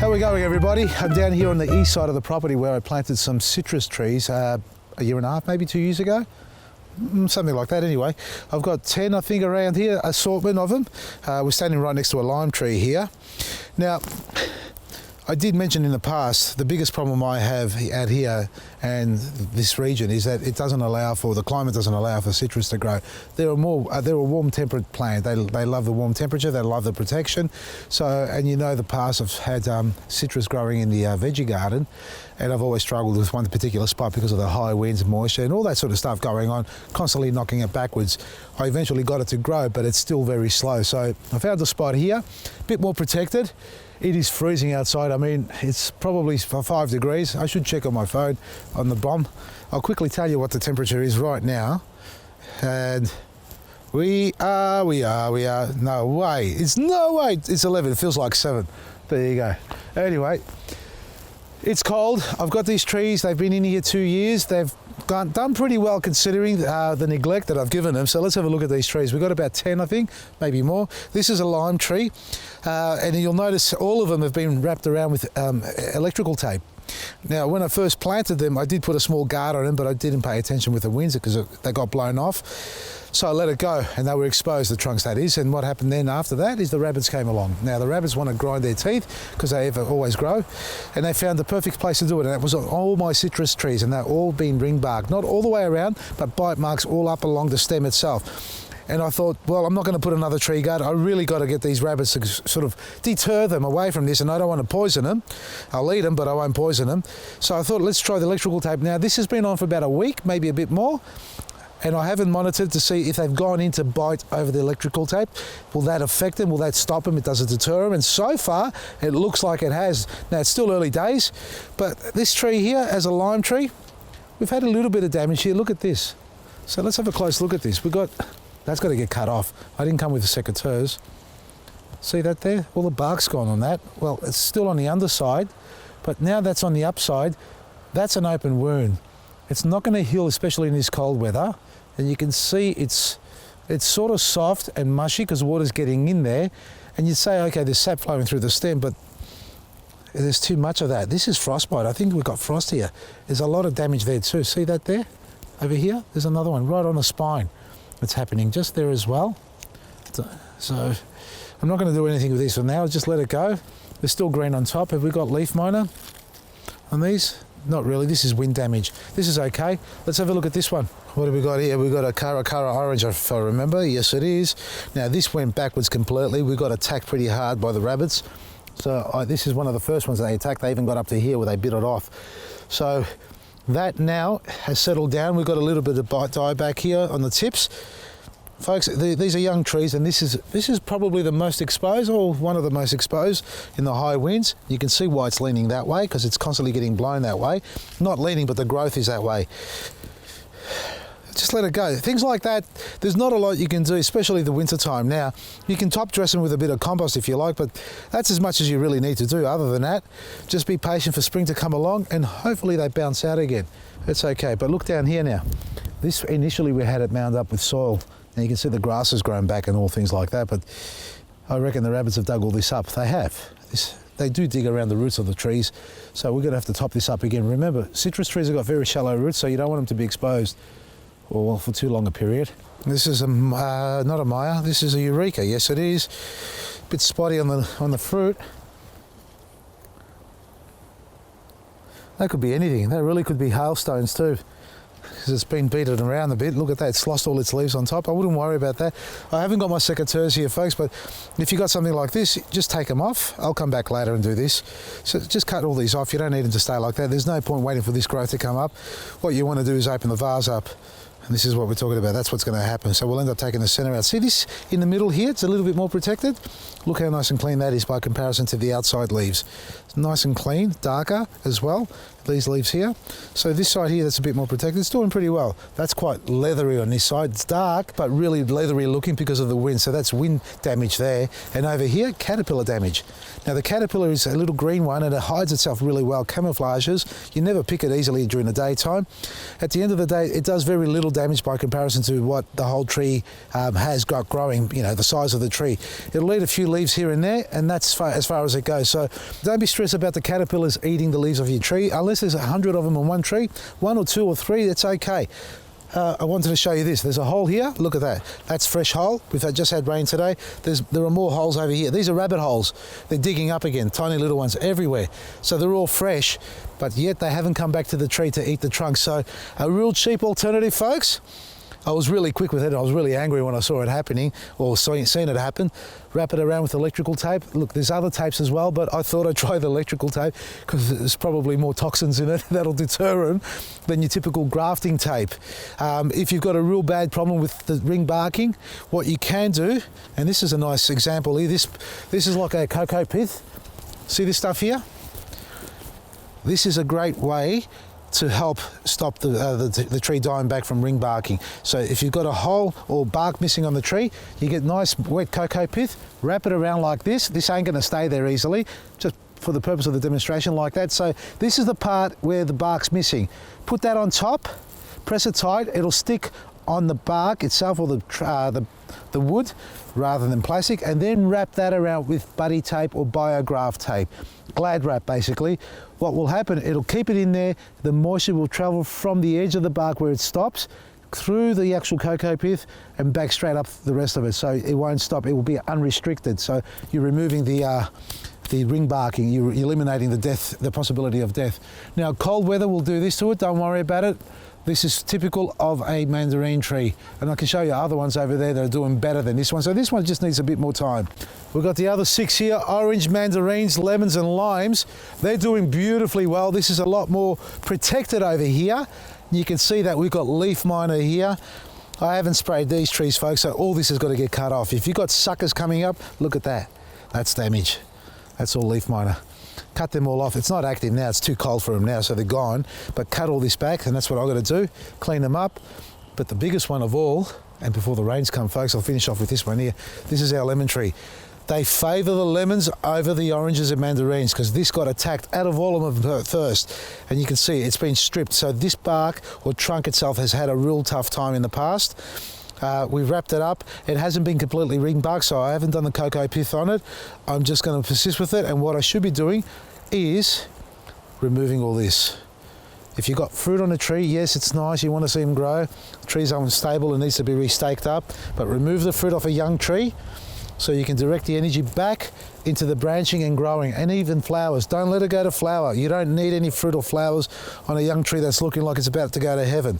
How are we going, everybody? I'm down here on the east side of the property where I planted some citrus trees a year and a half, maybe 2 years ago. Something like that anyway. I've got 10, I think, around here, assortment of them. We're standing right next to a lime tree here. Now, I did mention in the past, the biggest problem I have out here and this region is that it doesn't allow for, the climate doesn't allow for citrus to grow. They're a warm temperate plant. They love the warm temperature, they love the protection. So, and you know, the past I've had citrus growing in the veggie garden, and I've always struggled with one particular spot because of the high winds, moisture and all that sort of stuff going on, constantly knocking it backwards. I eventually got it to grow, but it's still very slow. So I found a spot here, a bit more protected. It is freezing outside. I mean, it's probably 5 degrees. I should check on my phone on the bomb. I'll quickly tell you what the temperature is right now. And we are, no way. It's no way. It's 11, it feels like 7. There you go. Anyway, it's cold. I've got these trees. They've been in here 2 years. They've done pretty well considering the neglect that I've given them. So let's have a look at these trees. We've got about 10, I think, maybe more. This is a lime tree, and you'll notice all of them have been wrapped around with electrical tape. Now, when I first planted them, I did put a small guard on them, but I didn't pay attention with the winds because they got blown off. So I let it go, and they were exposed, the trunks that is, and what happened then after that is the rabbits came along. Now, the rabbits want to grind their teeth because they always grow, and they found the perfect place to do it, and that was on all my citrus trees, and they're all been ring barked, not all the way around, but bite marks all up along the stem itself. And I thought, well, I'm not going to put another tree guard. I really got to get these rabbits to sort of deter them away from this, and I don't want to poison them. I'll eat them, but I won't poison them. So I thought, let's try the electrical tape. Now, this has been on for about a week, maybe a bit more, and I haven't monitored to see if they've gone in to bite over the electrical tape. Will that affect them? Will that stop them? Does it deter them? And so far, it looks like it has. Now, it's still early days, but this tree here, as a lime tree, we've had a little bit of damage here. Look at this. So let's have a close look at this. That's got to get cut off. I didn't come with the secateurs. See that there? All the bark's gone on that. Well, it's still on the underside, but now that's on the upside. That's an open wound. It's not going to heal, especially in this cold weather. And you can see it's sort of soft and mushy because water's getting in there. And you'd say, okay, there's sap flowing through the stem, but there's too much of that. This is frostbite. I think we've got frost here. There's a lot of damage there too. See that there? Over here, there's another one right on the spine. It's happening just there as well. So I'm not going to do anything with these for now. I'll just let it go. They're still green on top. Have we got leaf miner on these? Not really. This is wind damage. This is okay. Let's have a look at this one. What have we got here? We've got a Karakara Orange, if I remember. Yes, it is. Now, this went backwards completely. We got attacked pretty hard by the rabbits. So this is one of the first ones they attacked. They even got up to here where they bit it off. So that now has settled down. We've got a little bit of dieback here on the tips. Folks, these are young trees, and this is probably the most exposed, or one of the most exposed in the high winds. You can see why it's leaning that way, because it's constantly getting blown that way. Not leaning, but the growth is that way. Just let it go. Things like that, there's not a lot you can do, especially the winter time. Now, you can top dress them with a bit of compost if you like, but that's as much as you really need to do. Other than that, just be patient for spring to come along, and hopefully they bounce out again. It's okay. But look down here now. This, initially we had it mound up with soil. Now you can see the grass has grown back and all things like that, but I reckon the rabbits have dug all this up. They have. They do dig around the roots of the trees, so we're going to have to top this up again. Remember, citrus trees have got very shallow roots, so you don't want them to be exposed for too long a period. This is not a Maya, this is a Eureka. Yes, it is. A bit spotty on the fruit. That could be anything. That really could be hailstones too, because it's been beaten around a bit. Look at that, it's lost all its leaves on top. I wouldn't worry about that. I haven't got my secateurs here, folks, but if you got something like this, just take them off. I'll come back later and do this. So just cut all these off. You don't need them to stay like that. There's no point waiting for this growth to come up. What you want to do is open the vase up. And this is what we're talking about. That's what's going to happen. So we'll end up taking the center out. See this in the middle here? It's a little bit more protected. Look how nice and clean that is by comparison to the outside leaves. It's nice and clean, darker as well, these leaves here. So this side here, that's a bit more protected. It's doing pretty well. That's quite leathery on this side. It's dark, but really leathery looking because of the wind. So that's wind damage there. And over here, caterpillar damage. Now the caterpillar is a little green one, and it hides itself really well, camouflages. You never pick it easily during the daytime. At the end of the day, it does very little damage by comparison to what the whole tree has got growing, you know, the size of the tree. It'll eat a few leaves here and there, and that's as far as it goes. So don't be stressed about the caterpillars eating the leaves of your tree. Unless there's 100 of them on one tree, 1 or 2 or 3, that's okay. I wanted to show you this. There's a hole here. Look at that. That's fresh hole. We've just had rain today. There are more holes over here. These are rabbit holes. They're digging up again. Tiny little ones everywhere. So they're all fresh, but yet they haven't come back to the tree to eat the trunk. So a real cheap alternative, folks. I was really quick with it. I was really angry when I saw it happening, or seen it happen. Wrap it around with electrical tape. Look, there's other tapes as well, but I thought I'd try the electrical tape because there's probably more toxins in it that'll deter them than your typical grafting tape. If you've got a real bad problem with the ring barking, what you can do, and this is a nice example here, this is like a cocoa pith. See this stuff here? This is a great way to help stop the tree dying back from ring barking. So if you've got a hole or bark missing on the tree, you get nice wet cocoa pith, wrap it around like this. This ain't gonna stay there easily, just for the purpose of the demonstration like that. So this is the part where the bark's missing. Put that on top, press it tight, it'll stick on the bark itself or the wood rather than plastic, and then wrap that around with buddy tape or biograph tape. Glad wrap basically. What will happen, it'll keep it in there, the moisture will travel from the edge of the bark where it stops through the actual cocoa pith and back straight up the rest of it, so it won't stop, it will be unrestricted. So you're removing the ring barking, you're eliminating the possibility of death. Now cold weather will do this to it, don't worry about it. This is typical of a mandarin tree, and I can show you other ones over there that are doing better than this one. So this one just needs a bit more time. We've got the other 6 here, orange mandarins, lemons and limes. They're doing beautifully well. This is a lot more protected over here. You can see that we've got leaf miner here. I haven't sprayed these trees, folks, so all this has got to get cut off. If you've got suckers coming up, look at that. That's damage. That's all leaf miner. Cut them all off. It's not active now, it's too cold for them now, so they're gone. But cut all this back, and that's what I've got to do, clean them up. But the biggest one of all, and before the rains come, folks, I'll finish off with this one here. This is our lemon tree. They favour the lemons over the oranges and mandarins because this got attacked out of all of them first. And you can see it's been stripped. So this bark or trunk itself has had a real tough time in the past. We've wrapped it up. It hasn't been completely ring bark, so I haven't done the cocoa pith on it. I'm just going to persist with it, and what I should be doing is removing all this. If you've got fruit on a tree, yes, it's nice, you want to see them grow. The tree's unstable and needs to be restaked up, but remove the fruit off a young tree so you can direct the energy back into the branching and growing, and even flowers. Don't let it go to flower. You don't need any fruit or flowers on a young tree that's looking like it's about to go to heaven.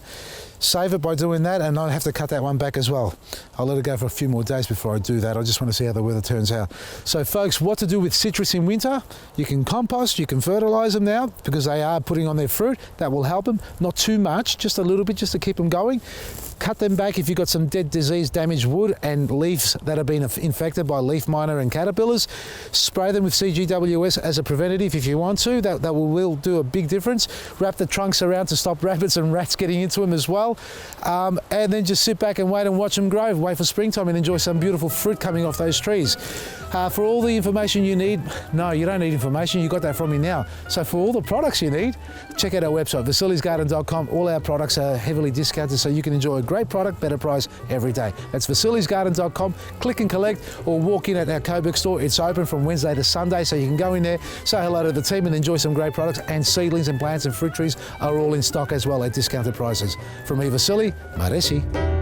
Save it by doing that, and I have to cut that one back as well. I'll let it go for a few more days before I do that. I just want to see how the weather turns out. So folks, what to do with citrus in winter? You can compost, you can fertilise them now because they are putting on their fruit. That will help them. Not too much, just a little bit, just to keep them going. Cut them back if you've got some dead, disease, damaged wood and leaves that have been infected by leaf miner and caterpillars. Spray them with CGWS as a preventative if you want to. That will do a big difference. Wrap the trunks around to stop rabbits and rats getting into them as well. And then just sit back and wait and watch them grow. Wait for springtime and enjoy some beautiful fruit coming off those trees. For all the information you need, no, you don't need information. You got that from me now. So for all the products you need, check out our website, Vasili'sGarden.com. All our products are heavily discounted, so you can enjoy a great product, better price every day. That's Vasili'sGarden.com. Click and collect or walk in at our Coburg store. It's open from Wednesday to Sunday, so you can go in there, say hello to the team and enjoy some great products. And seedlings and plants and fruit trees are all in stock as well at discounted prices. From me, Vasili, Maresi.